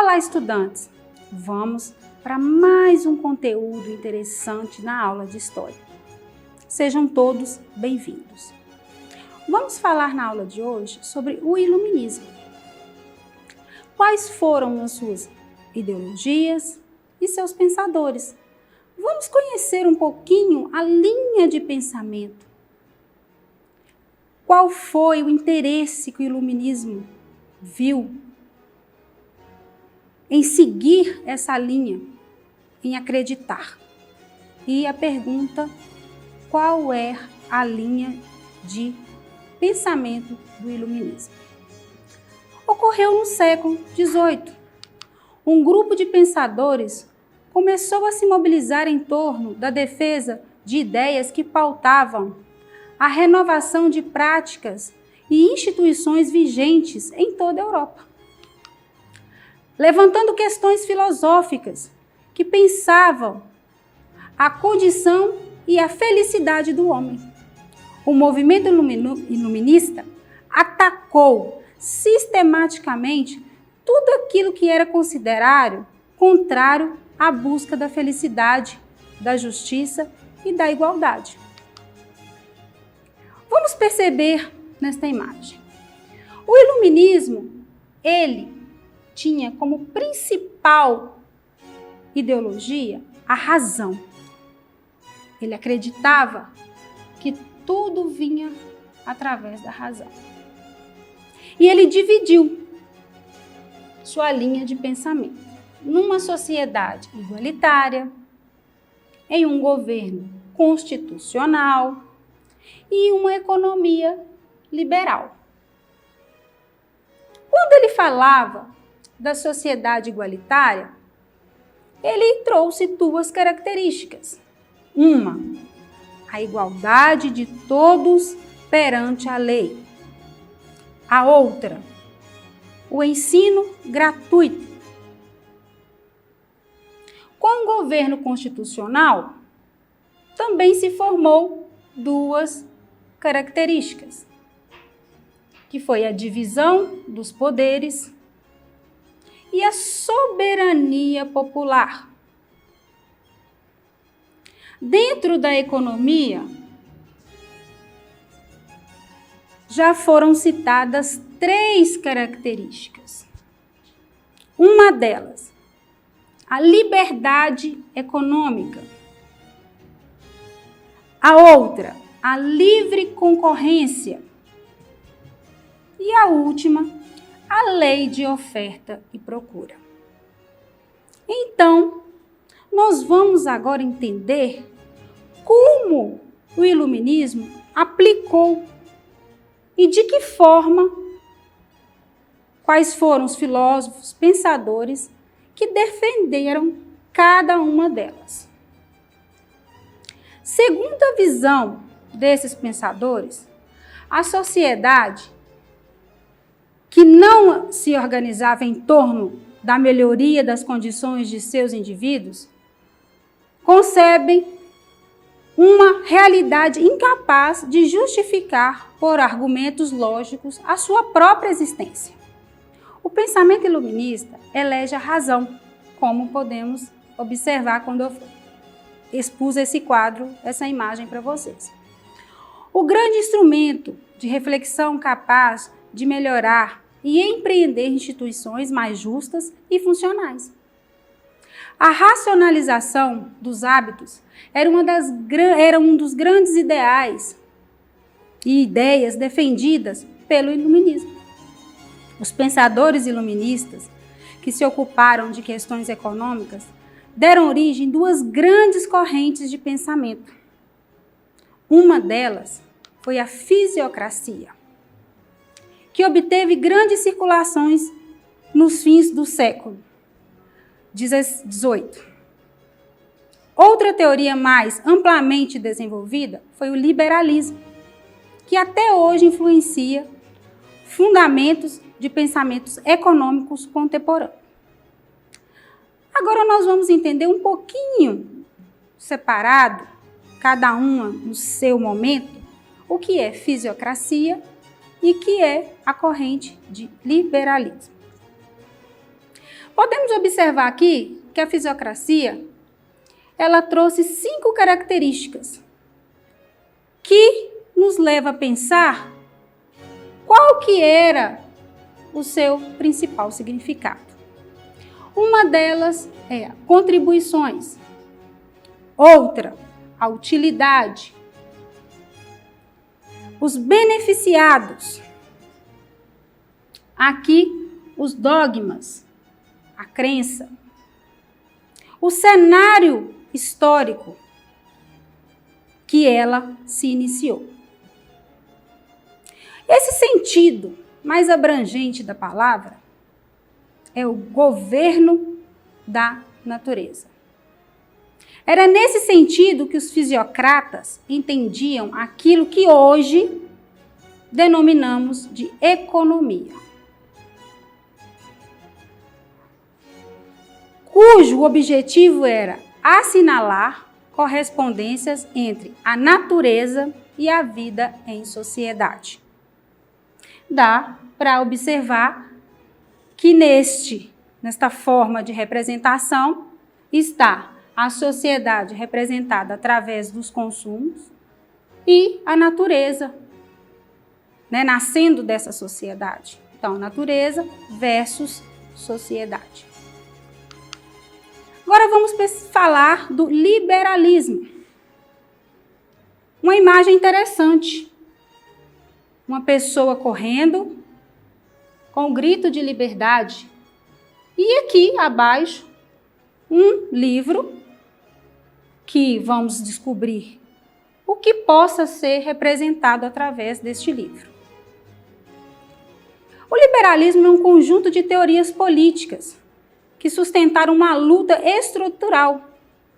Olá, estudantes! Vamos para mais um conteúdo interessante na aula de História. Sejam todos bem-vindos. Vamos falar na aula de hoje sobre o Iluminismo. Quais foram as suas ideologias e seus pensadores? Vamos conhecer um pouquinho a linha de pensamento. Qual foi o interesse que o Iluminismo viu em seguir essa linha, em acreditar? E a pergunta, qual é a linha de pensamento do Iluminismo? Ocorreu no século XVIII. Um grupo de pensadores começou a se mobilizar em torno da defesa de ideias que pautavam a renovação de práticas e instituições vigentes em toda a Europa, levantando questões filosóficas que pensavam a condição e a felicidade do homem. O movimento iluminista atacou sistematicamente tudo aquilo que era considerado contrário à busca da felicidade, da justiça e da igualdade. Vamos perceber nesta imagem. O iluminismo, ele tinha como principal ideologia a razão. Ele acreditava que tudo vinha através da razão. E ele dividiu sua linha de pensamento numa sociedade igualitária, em um governo constitucional e uma economia liberal. Quando ele falava da sociedade igualitária, ele trouxe duas características. Uma, a igualdade de todos perante a lei. A outra, o ensino gratuito. Com o governo constitucional, também se formou duas características, que foi a divisão dos poderes e a soberania popular. Dentro da economia, já foram citadas três características. Uma delas, a liberdade econômica. A outra, a livre concorrência. E a última, a lei de oferta e procura. Então, nós vamos agora entender como o iluminismo aplicou e de que forma, quais foram os filósofos, pensadores que defenderam cada uma delas. Segundo a visão desses pensadores, a sociedade que não se organizava em torno da melhoria das condições de seus indivíduos, concebem uma realidade incapaz de justificar, por argumentos lógicos, a sua própria existência. O pensamento iluminista elege a razão, como podemos observar quando eu expus esse quadro, essa imagem para vocês. O grande instrumento de reflexão capaz de melhorar e empreender instituições mais justas e funcionais. A racionalização dos hábitos era um dos grandes ideais e ideias defendidas pelo iluminismo. Os pensadores iluministas, que se ocuparam de questões econômicas, deram origem a duas grandes correntes de pensamento. Uma delas foi a fisiocracia, que obteve grandes circulações nos fins do século XVIII. Outra teoria mais amplamente desenvolvida foi o liberalismo, que até hoje influencia fundamentos de pensamentos econômicos contemporâneos. Agora nós vamos entender um pouquinho separado, cada uma no seu momento, o que é fisiocracia e o que é a corrente de liberalismo. Podemos observar aqui que a fisiocracia, ela trouxe 5 características que nos leva a pensar qual que era o seu principal significado. Uma delas é contribuições, outra, a utilidade, os beneficiados, aqui os dogmas, a crença, o cenário histórico que ela se iniciou. Esse sentido mais abrangente da palavra é o governo da natureza. Era nesse sentido que os fisiocratas entendiam aquilo que hoje denominamos de economia, cujo objetivo era assinalar correspondências entre a natureza e a vida em sociedade. Dá para observar que nesta forma de representação está a sociedade representada através dos consumos e a natureza, nascendo dessa sociedade. Então, natureza versus sociedade. Agora vamos falar do liberalismo. Uma imagem interessante. Uma pessoa correndo com um grito de liberdade. E aqui abaixo, um livro que vamos descobrir o que possa ser representado através deste livro. O liberalismo é um conjunto de teorias políticas que sustentaram uma luta estrutural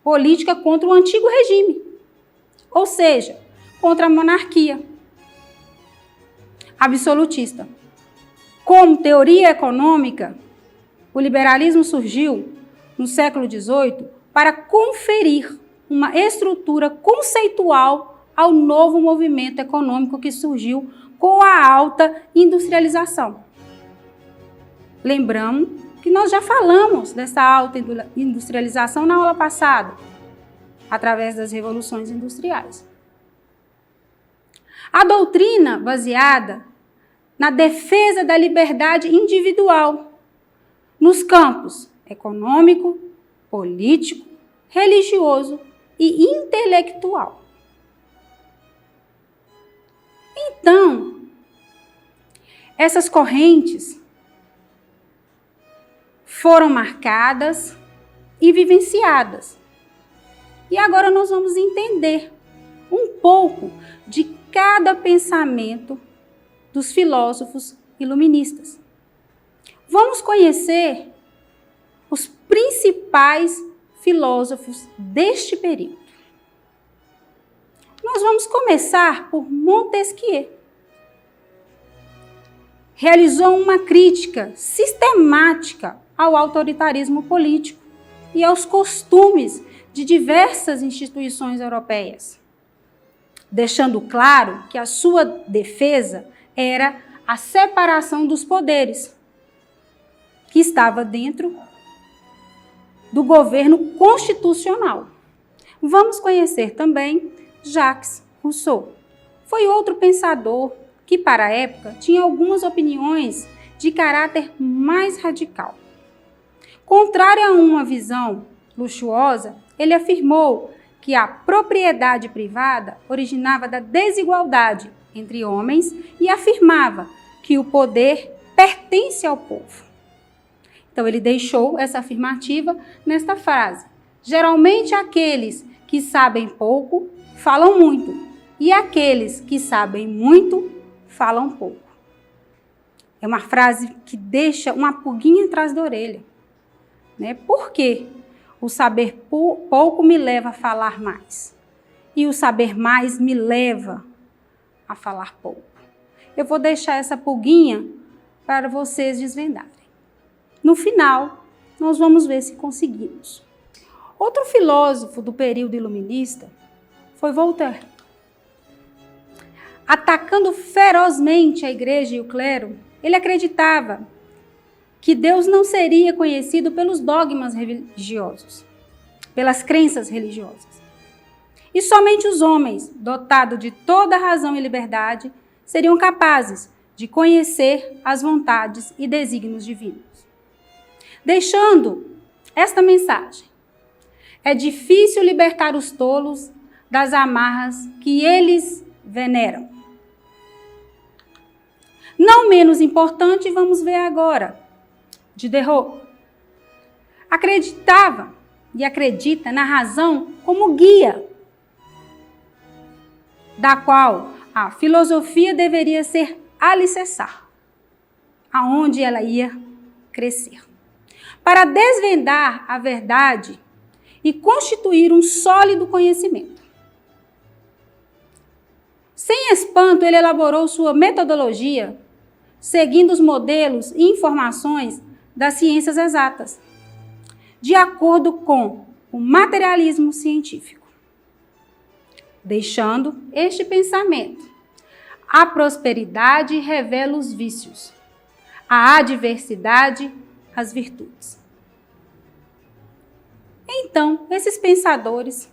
política contra o antigo regime, ou seja, contra a monarquia absolutista. Como teoria econômica, o liberalismo surgiu no século XVIII para conferir uma estrutura conceitual ao novo movimento econômico que surgiu com a alta industrialização. Lembramos que nós já falamos dessa alta industrialização na aula passada, através das revoluções industriais. A doutrina baseada na defesa da liberdade individual nos campos econômico, político, religioso e intelectual. Então, essas correntes foram marcadas e vivenciadas. E agora nós vamos entender um pouco de cada pensamento dos filósofos iluministas. Vamos conhecer os principais filósofos deste período. Nós vamos começar por Montesquieu. Realizou uma crítica sistemática ao autoritarismo político e aos costumes de diversas instituições europeias, deixando claro que a sua defesa era a separação dos poderes, que estava dentro do governo constitucional. Vamos conhecer também Jacques Rousseau. Foi outro pensador que, para a época, tinha algumas opiniões de caráter mais radical. Contrário a uma visão luxuosa, ele afirmou que a propriedade privada originava da desigualdade entre homens e afirmava que o poder pertence ao povo. Então, ele deixou essa afirmativa nesta frase: geralmente aqueles que sabem pouco falam muito, e aqueles que sabem muito falam pouco. É uma frase que deixa uma pulguinha atrás da orelha. Por quê? O saber pouco me leva a falar mais. E o saber mais me leva a falar pouco. Eu vou deixar essa pulguinha para vocês desvendarem. No final, nós vamos ver se conseguimos. Outro filósofo do período iluminista foi Voltaire. Atacando ferozmente a igreja e o clero, ele acreditava que Deus não seria conhecido pelos dogmas religiosos, pelas crenças religiosas. E somente os homens, dotados de toda razão e liberdade, seriam capazes de conhecer as vontades e desígnios divinos. Deixando esta mensagem: é difícil libertar os tolos das amarras que eles veneram. Não menos importante, vamos ver agora, Diderot. Acreditava e acredita na razão como guia, da qual a filosofia deveria ser alicerçada, aonde ela ia crescer, para desvendar a verdade e constituir um sólido conhecimento. Sem espanto, ele elaborou sua metodologia, seguindo os modelos e informações das ciências exatas, de acordo com o materialismo científico, deixando este pensamento: a prosperidade revela os vícios, a adversidade as virtudes. Então, esses pensadores,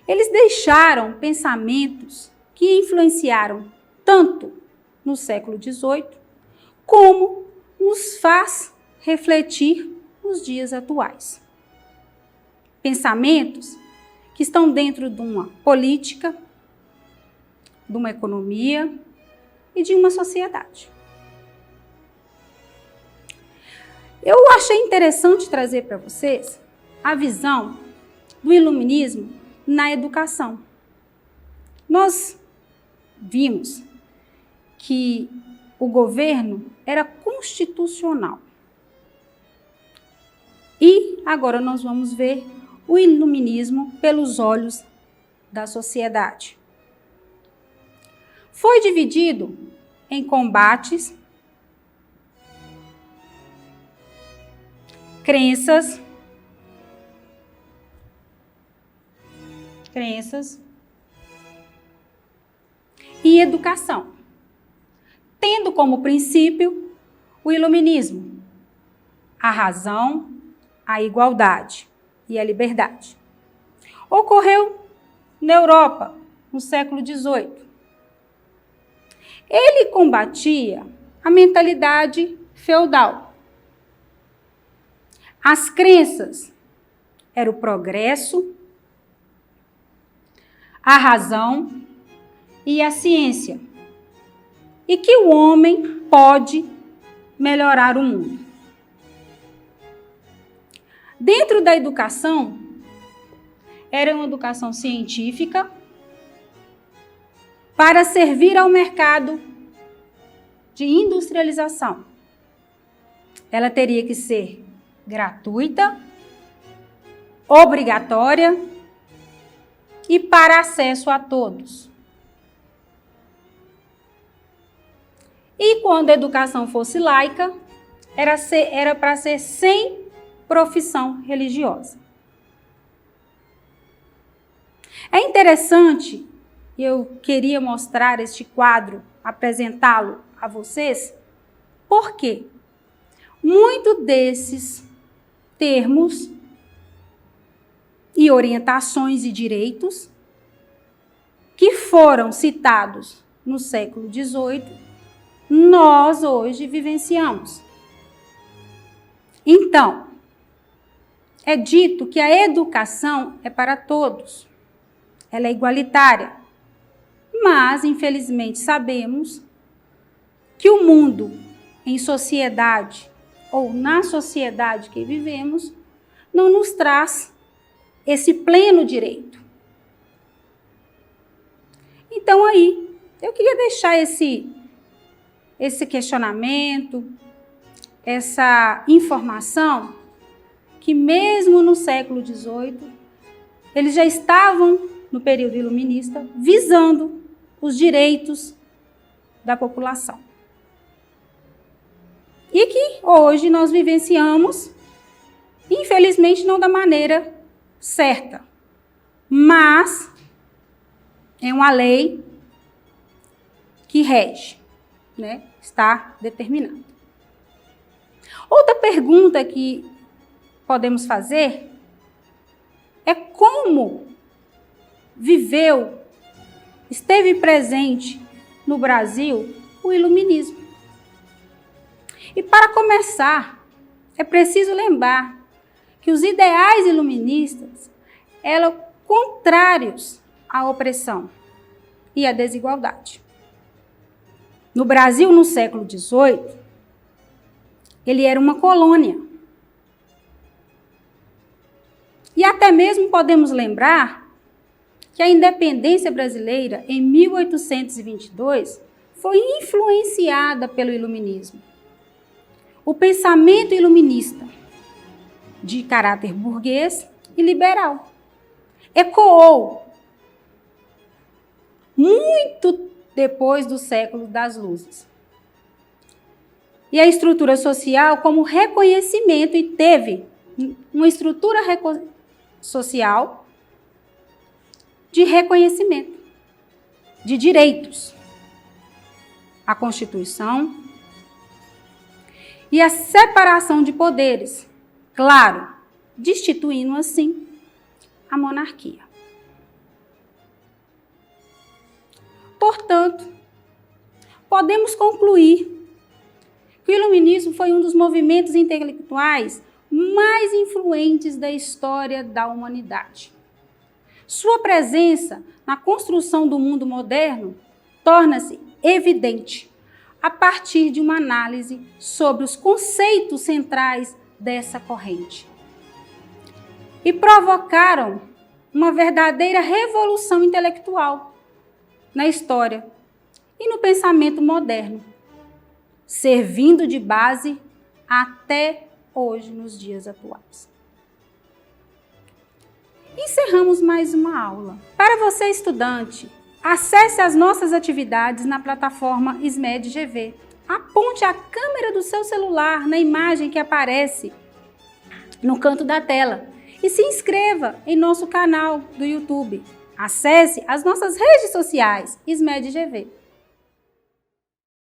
eles deixaram pensamentos que influenciaram tanto no século XVIII, como nos faz refletir nos dias atuais. Pensamentos que estão dentro de uma política, de uma economia e de uma sociedade. Eu achei interessante trazer para vocês a visão do iluminismo na educação. Nós vimos que o governo era constitucional. E agora nós vamos ver o iluminismo pelos olhos da sociedade. Foi dividido em combates, crenças e educação, tendo como princípio o iluminismo, a razão, a igualdade e a liberdade. Ocorreu na Europa, no século XVIII. Ele combatia a mentalidade feudal. As crenças eram o progresso, a razão e a ciência, e que o homem pode melhorar o mundo. Dentro da educação, era uma educação científica para servir ao mercado de industrialização. Ela teria que ser gratuita, obrigatória e para acesso a todos. E quando a educação fosse laica, era para ser sem profissão religiosa. É interessante, eu queria mostrar este quadro, apresentá-lo a vocês, porque muito desses termos e orientações e direitos que foram citados no século XVIII, nós hoje vivenciamos. Então, é dito que a educação é para todos, ela é igualitária, mas, infelizmente, sabemos que o mundo em sociedade, ou na sociedade que vivemos, não nos traz esse pleno direito. Então, aí, eu queria deixar esse questionamento, essa informação, que mesmo no século XVIII, eles já estavam, no período iluminista, visando os direitos da população. E que hoje nós vivenciamos, infelizmente, não da maneira certa, mas é uma lei que rege, né? Está determinada. Outra pergunta que podemos fazer é como viveu, esteve presente no Brasil o iluminismo. E para começar, é preciso lembrar que os ideais iluministas eram contrários à opressão e à desigualdade. No Brasil, no século XVIII, ele era uma colônia. E até mesmo podemos lembrar que a independência brasileira, em 1822, foi influenciada pelo iluminismo. O pensamento iluminista, de caráter burguês e liberal, ecoou muito depois do século das luzes. E a estrutura social como reconhecimento, e teve uma estrutura social de reconhecimento de direitos. A Constituição e a separação de poderes, claro, destituindo assim a monarquia. Portanto, podemos concluir que o iluminismo foi um dos movimentos intelectuais mais influentes da história da humanidade. Sua presença na construção do mundo moderno torna-se evidente a partir de uma análise sobre os conceitos centrais dessa corrente. E provocaram uma verdadeira revolução intelectual na história e no pensamento moderno, servindo de base até hoje, nos dias atuais. Encerramos mais uma aula. Para você, estudante, acesse as nossas atividades na plataforma SMED-GV. Aponte a câmera do seu celular na imagem que aparece no canto da tela e se inscreva em nosso canal do YouTube. Acesse as nossas redes sociais SMED-GV.